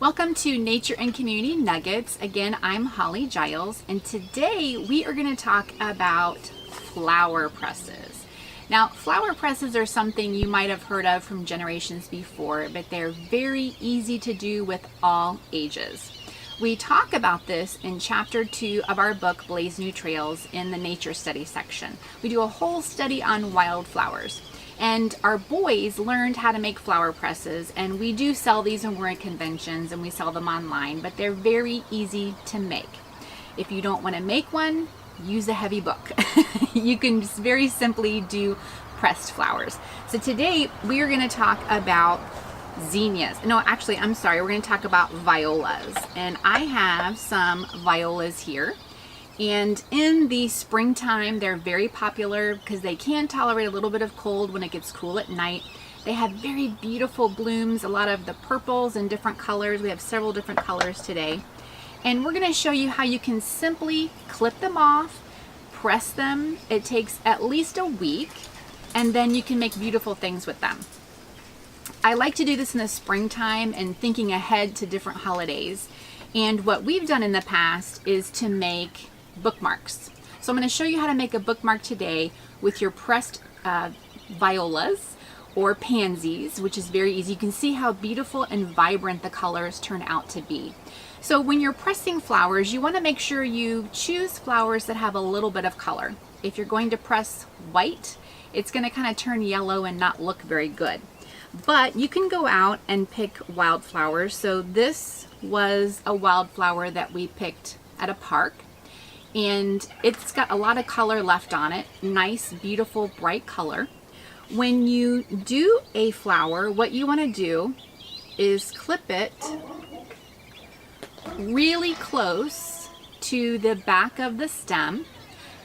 Welcome to Nature and Community Nuggets. Again, I'm Holly Giles, and today we are going to talk about flower presses. Now, flower presses are something you might have heard of from generations before, but they're very easy to do with all ages. We talk about this in chapter 2 of our book, Blaze New Trails, in the nature study section. We do a whole study on wildflowers. And our boys learned how to make flower presses, and we do sell these when we're at conventions and we sell them online, but they're very easy to make. If you don't want to make one, use a heavy book. You can just very simply do pressed flowers. So today we are going to talk about zinnias. No, actually, I'm sorry, we're going to talk about violas. And I have some violas here. And in the springtime, they're very popular because they can tolerate a little bit of cold when it gets cool at night. They have very beautiful blooms, a lot of the purples and different colors. We have several different colors today. And we're going to show you how you can simply clip them off, press them. It takes at least a week, and then you can make beautiful things with them. I like to do this in the springtime and thinking ahead to different holidays. And what we've done in the past is to make bookmarks. So I'm going to show you how to make a bookmark today with your pressed violas or pansies, which is very easy. You can see how beautiful and vibrant the colors turn out to be. So when you're pressing flowers, you want to make sure you choose flowers that have a little bit of color. If you're going to press white, it's going to kind of turn yellow and not look very good. But you can go out and pick wildflowers. So this was a wildflower that we picked at a park. And it's got a lot of color left on it. Nice, beautiful, bright color. When you do a flower, what you want to do is clip it really close to the back of the stem,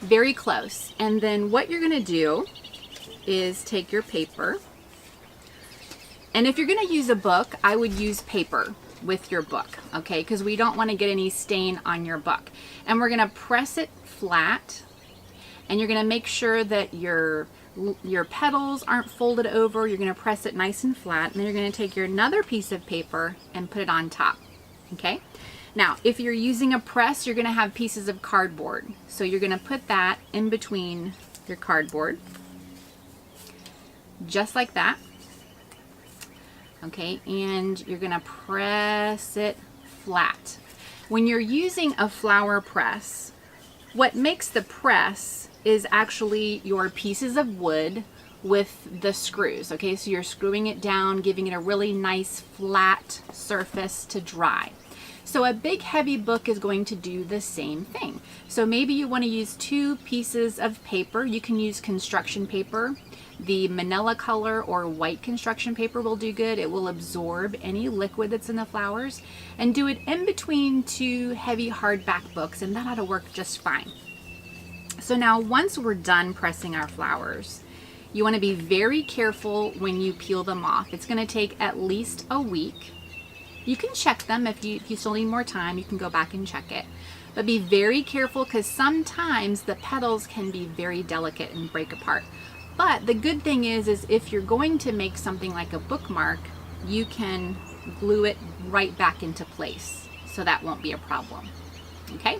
very close. And then what you're going to do is take your paper. And if you're going to use a book, I would use paper with your book, okay? Because we don't want to get any stain on your book. And we're going to press it flat, and you're going to make sure that your petals aren't folded over. You're going to press it nice and flat, and then you're going to take your another piece of paper and put it on top, okay? Now, if you're using a press, you're going to have pieces of cardboard. So you're going to put that in between your cardboard, just like that. Okay, and you're going to press it flat. When you're using a flower press, what makes the press is actually your pieces of wood with the screws. Okay, so you're screwing it down, giving it a really nice flat surface to dry. So a big heavy book is going to do the same thing. So maybe you want to use 2 pieces of paper. You can use construction paper. The manila color or white construction paper will do good. It will absorb any liquid that's in the flowers, and do it in between 2 heavy hardback books, and that ought to work just fine. So now once we're done pressing our flowers, you want to be very careful when you peel them off. It's going to take at least a week. You can check them if you still need more time. You can go back and check it. But be very careful, because sometimes the petals can be very delicate and break apart. But the good thing is if you're going to make something like a bookmark, you can glue it right back into place. So that won't be a problem. Okay?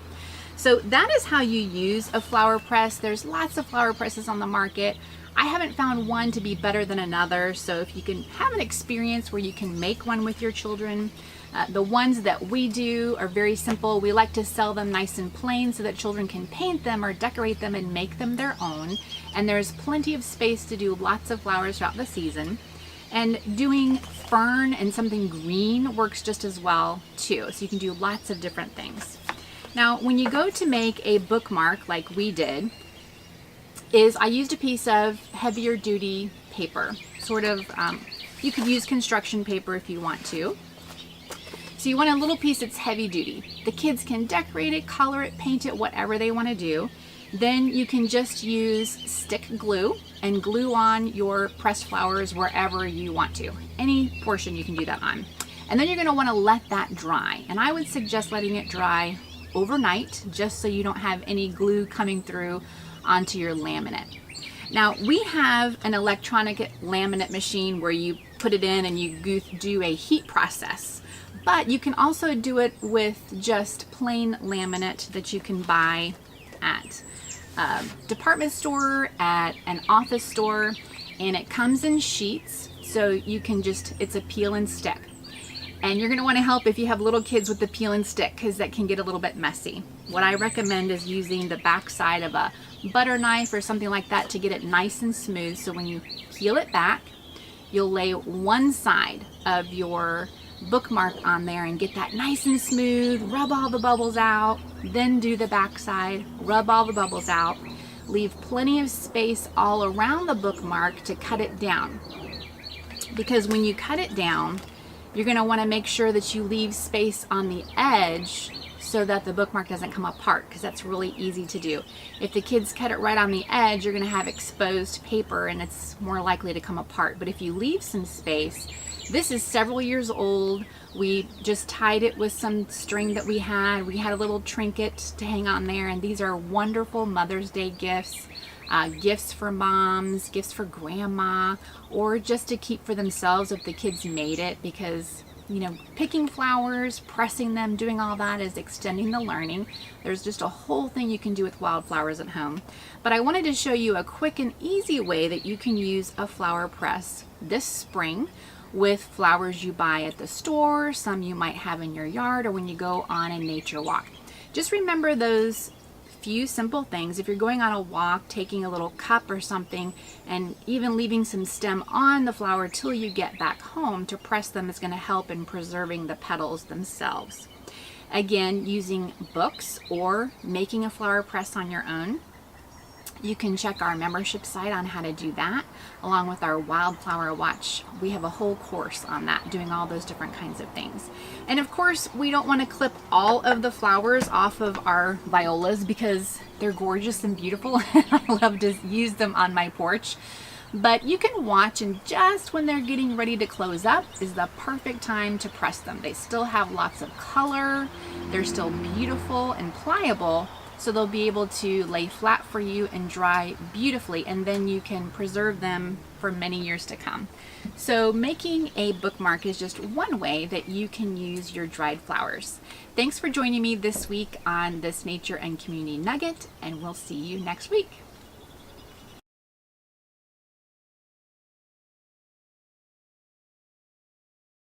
So that is how you use a flower press. There's lots of flower presses on the market. I haven't found one to be better than another. So if you can have an experience where you can make one with your children, the ones that we do are very simple. We like to sell them nice and plain so that children can paint them or decorate them and make them their own. And there's plenty of space to do lots of flowers throughout the season. And doing fern and something green works just as well too. So you can do lots of different things. Now, when you go to make a bookmark like we did, I used a piece of heavier duty paper. You could use construction paper if you want to. So you want a little piece that's heavy duty. The kids can decorate it, color it, paint it, whatever they want to do. Then you can just use stick glue and glue on your pressed flowers wherever you want to. Any portion you can do that on. And then you're going to want to let that dry. And I would suggest letting it dry overnight, just so you don't have any glue coming through onto your laminate. Now, we have an electronic laminate machine where you put it in and you do a heat process. But you can also do it with just plain laminate that you can buy at a department store, at an office store, and it comes in sheets, so you can just, it's a peel and stick. And you're going to want to help if you have little kids with the peel and stick, because that can get a little bit messy. What I recommend is using the back side of a butter knife or something like that to get it nice and smooth. So when you peel it back, you'll lay one side of your bookmark on there and get that nice and smooth, rub all the bubbles out, then do the back side, rub all the bubbles out, leave plenty of space all around the bookmark to cut it down. Because when you cut it down, you're going to want to make sure that you leave space on the edge so that the bookmark doesn't come apart, because that's really easy to do. If the kids cut it right on the edge, you're going to have exposed paper and it's more likely to come apart. But if you leave some space, this is several years old. We just tied it with some string that we had. We had a little trinket to hang on there, and these are wonderful Mother's Day gifts. Gifts for moms, gifts for grandma, or just to keep for themselves if the kids made it, because you know, picking flowers, pressing them, doing all that is extending the learning. There's just a whole thing you can do with wildflowers at home. But I wanted to show you a quick and easy way that you can use a flower press this spring with flowers you buy at the store, some you might have in your yard, or when you go on a nature walk. Just remember those few simple things. If you're going on a walk, taking a little cup or something, and even leaving some stem on the flower till you get back home to press them is going to help in preserving the petals themselves. Again, using books or making a flower press on your own. You can check our membership site on how to do that, along with our Wildflower Watch. We have a whole course on that, doing all those different kinds of things. And of course, we don't want to clip all of the flowers off of our violas because they're gorgeous and beautiful. I love to use them on my porch. But you can watch, and just when they're getting ready to close up is the perfect time to press them. They still have lots of color. They're still beautiful and pliable. So they'll be able to lay flat for you and dry beautifully, and then you can preserve them for many years to come. So making a bookmark is just one way that you can use your dried flowers. Thanks for joining me this week on this Nature and Community Nugget, and we'll see you next week.